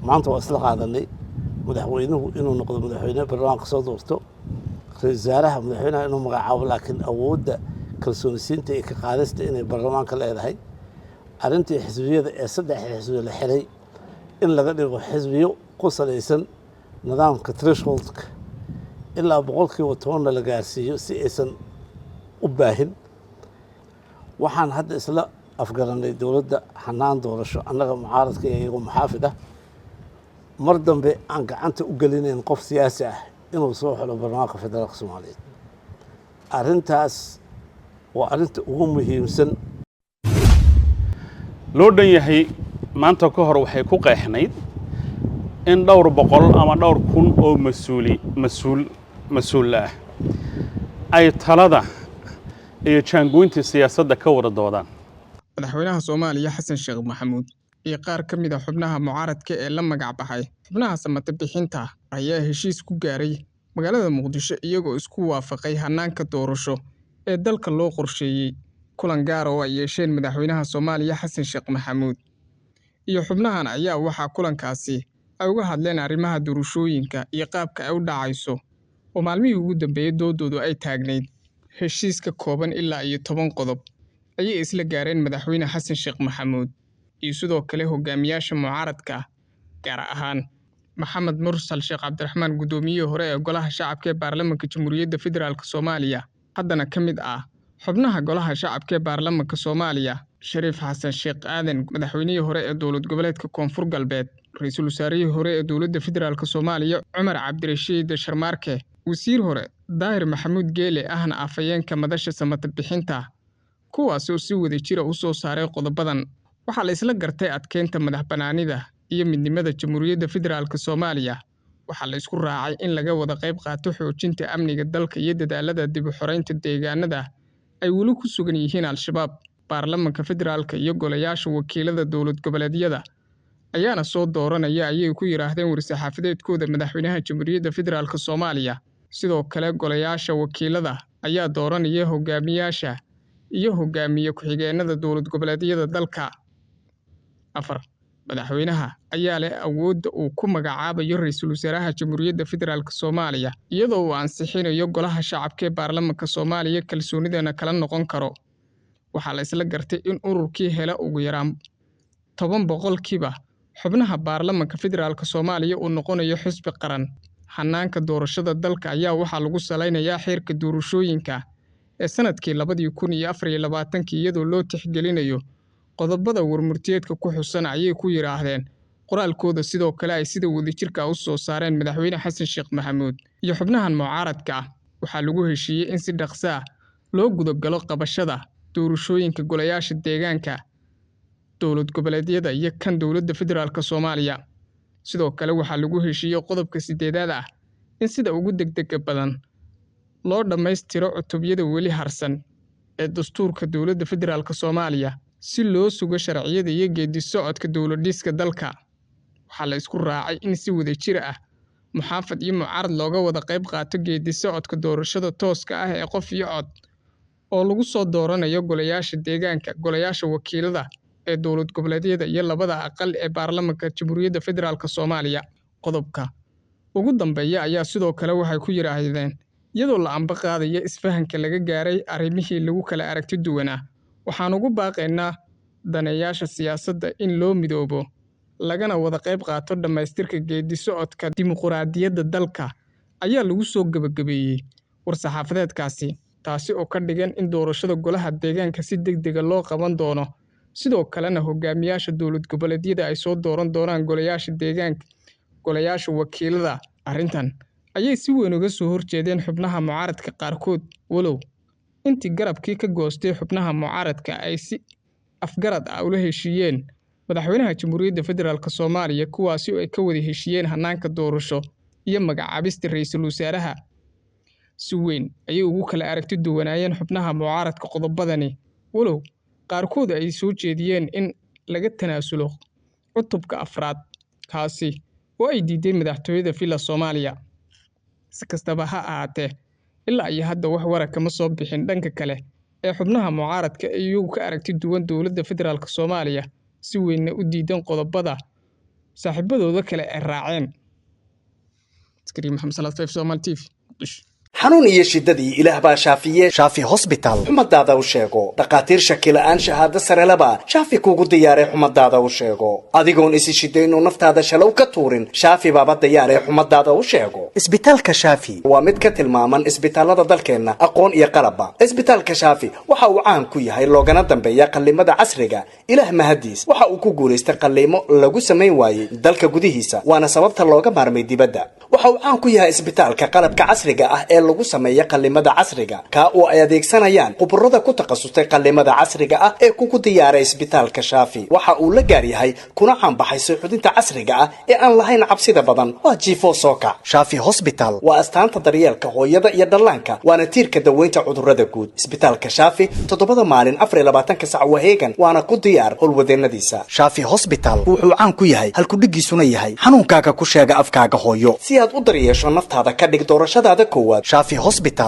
maanta waa isla qaadanay madaxweynuhu inuu noqdo madaxweyne barnaamijka soo doorto ra'iisul wasaaraha madaxweynaha inuu magacaabo laakiin awoodda kalsoonisiinta iyo ka qaadista inay baarlamaanka leedahay arrintii xisbiyada ee saddex xisbiyo la xiray in laga dhigo xisbiyo ku salaysan nidaamka thresholdka ilaa 10% la gaarsiiyo si aysan u baahin waxaan hadda isla afgaranay dowladda xanaan doorasho annaga mucaaradka iyo iyagu muxaafid ah mar dambe aan gacanta u gelinayn qof siyaasi ah inuu soo xilo barnaamijka federaalka Soomaaliyeed arrintaas waa arrinta ugu muhiimsan loo dhan yahay maanta ka hor waxay ku qeexnayd in dhowr boqol ama dhowr kun oo mas'uul ah ay talada iyo jaangoynta siyaasadda ka wada doodaan madaxweynaha Soomaaliya Xasan Sheekh Maxamuud iyo qaar ka mid ah xubnaha mucaaradka ee la magac baxay xubnaha samata bixinta ayaa heshiis ku gaaray magaalada Muqdisho iyagoo isku waafaqay hanaanka doorasho ee dalka loo qorsheeyay kulan gaar ah oo ay yeesheen madaxweynaha Soomaaliya Xasan Sheekh Maxamuud iyo xubnahan ayaa waxa kulankaasi ay uga hadleen arrimaha doorashooyinka iyo qaabka ay u dhacayso oo maalmihii ugu dambeeyay doodoodu ay taagneyd heshiiska kooban ilaa iyo 10 qodob ayay isla gaareen madaxweyne Xasan Sheekh Maxamuud iyo sidoo kale hogaamiyaasha mucaaradka gaar ahaan Maxamed Mursal Sheekh Cabdiraxmaan gudoomiye hore ee golaha shacabka ee baarlamaanka Jamhuuriyadda Federaalka Soomaaliya haddana ka mid ah xubnaha golaha shacabka ee baarlamaanka Soomaaliya Shariif Xasan Sheekh Aadan madaxweynihii hore ee dowlad goboleedka Koonfur Galbeed ra'iisul wasaarihii hore ee dowladda Federaalka Soomaaliya Cumar Cabdirashiid Sharmaarke wasiir hore Daahir Maxamuud Geele ahna afayeenka madasha samata bixinta kuwaas oo si wada jira u soo saaray qodobadan waxaa la isla gartay adkeynta madaxbanaanida iyo midnimada Jamhuuriyadda Federaalka Soomaaliya waxaa la isku raacay in laga wada qayb qaato xoojinta amniga dalka iyo dadaalada dib u xoreynta deegaanada ay weli ku sugan yihiin al-shabaab baarlamaanka federaalka iyo golayaasha wakiilada dowlad goboleedyada ayaana soo dooranaya ayay ku yiraahdeen war-saxaafadeedkooda madaxweynaha Jamhuuriyadda Federaalka Soomaaliya sidoo kale golayaasha wakiilada ayaa dooranaya hogaamiyaasha iyo hogaamiye ku-xigeenada dowlad goboleedyada dalka madaxweynaha ayaa leh awoodda uu ku magacaabayo ra'iisul wasaaraha Jamhuuriyadda Federaalka Soomaaliya iyadoo uu ansixinayo golaha shacabka ee baarlamaanka Soomaaliya kalsoonidana kala noqon karo waxaa la isla gartay in ururkii hela ugu yaraan 10% xubnaha baarlamaanka Federaalka Soomaaliya uu noqonayo xisbi qaran hanaanka doorashada dalka ayaa waxaa lagu saleynayaa xeerka doorashooyinka ee sanadkii 2024 iyadoo loo tixgelinayo qodobada warmurtiyeedka ku xusan ayay ku yiraahdeen qoraalkooda sidoo kale ay sida wadajirka u soo saareen madaxweyne Xasan Sheekh Maxamuud iyo xubnahan mucaaradka waxaa lagu heshiiyay in si dhaqso ah loo gudagalo qabashada doorashooyinka golayaasha deegaanka dowlad goboleedyada iyo kan dowladda Federaalka Soomaaliya sidoo kale waxaa lagu heshiiyay qodobka 8 ah in sida ugu degdega badan loo dhameystiro cutubyada weli harsan ee dastuurka dowladda Federaalka Soomaaliya si loo sugo sharciyada iyo geedi socodka dowladdiska dalka waxaa la isku raacay in si wada jir ah muxaafad iyo mucaarad looga wada qayb qaato geedi socodka doorashada tooska ah ee qof iyo cod oo lagu soo dooranayo golayaasha deegaanka golayaasha wakiilada ee dowlad goboleedyada iyo labada aqal ee baarlamaanka Jamhuuriyadda Federaalka Soomaaliya qodobka ugu dambeeya ayaa sidoo kale waxay ku yiraahdeen iyadoo la amba qaadayo isfahanka laga gaaray arrimihii lagu kala aragti duwanaa waxaan ugu baaqaynaa daneeyaasha siyaasadda in loo midoobo lagana wada qayb qaato dhamaystirka geedi socodka dimuqraadiyadda dalka ayaa lagu soo gabagabeeyay war-saxaafadeedkaasi taasi oo ka dhigan in doorashada golaha deegaanka si degdeg ah loo qaban doono sidoo kalena hogaamiyaasha dowlad goboleedyada ay soo dooran doonaan golayaasha deegaanka golayaasha wakiilada arrintan ayay si weyn uga soo horjeedeen xubnaha mucaaradka qaarkood walow intii garabkii ka goostay xubnaha mucaaradka ay si afgarad ah ula heshiiyeen madaxweynaha Jamhuuriyadda Federaalka Soomaaliya kuwaasi oo ay ka wada heshiiyeen hanaanka doorasho iyo magacaabista ra'iisul wasaaraha si weyn ayay ugu kala aragti duwanaayeen xubnaha mucaaradka qodobadani walow qaarkood ay soo jeediyeen in laga tanaasulo cutubka afraad kaasi oo ay diiday madaxtooyada Villa Soomaaliya si kastaba ha ahaatee ilaa iyo hadda wax warar kama soo bixin dhanka kale ee xubnaha mucaaradka iyagu ka aragti duwan dowladda Federaalka Soomaaliya si weyn u diidan qodobada saaxiibadooda kale ay raaceen. Iskariim Maxamed Salaad Fayf Soomaali TV Muqdisho. xanuun iyo shidadii ilaah baa shaafiye shaafi hospital xumadaada u sheego dhaqaatiir shakila'aan shahaado sare laba shaafi kugu diyaaray xumadaada u sheego adigoon isi shidayno naftaada shalow ka tuurin shaafi baaba diyaaray xumadaada u sheego isbitaalka shaafi waa mid ka tilmaaman isbitaalada dalkeenna aqoon iyo qalabba isbitaalka shaafi waxa uu caan ku yahay loogana dambeeya qallimada casriga ilaah mahadiis waxa uu ku guulaystay qallimo lagu samayn waayey dalka gudihiisa waana sababta looga maarmay dibadda waxa uu caan ku yahay isbitaalka qalabka casriga ah ee lagu sameeyo qallimada casriga ka oo ay adeegsanayaan khubarada ku takhasustay qallimada casriga ah ee kugu diyaaray isbitaalka shaafi waxa uu la gaar yahay kuna caanbaxay suuxdinta casriga ah ee aan lahayn cabsida badan waa jiifo sooka shaafi hospital waa astaanta daryeelka hooyada iyo dhallaanka waana tiirka daweynta cudurrada guud isbitaalka shaafi 7 maalin 24 saac waheegan waana ku diyaar howlwadeenadiisa shaafi hospital wuxuu caan ku yahay halku dhigiisuna yahay xanuunkaaga ku sheega afkaaga hooyo si aad u daryeesho naftaada ka dhig doorashadaada koowaad شافي هوسبيتال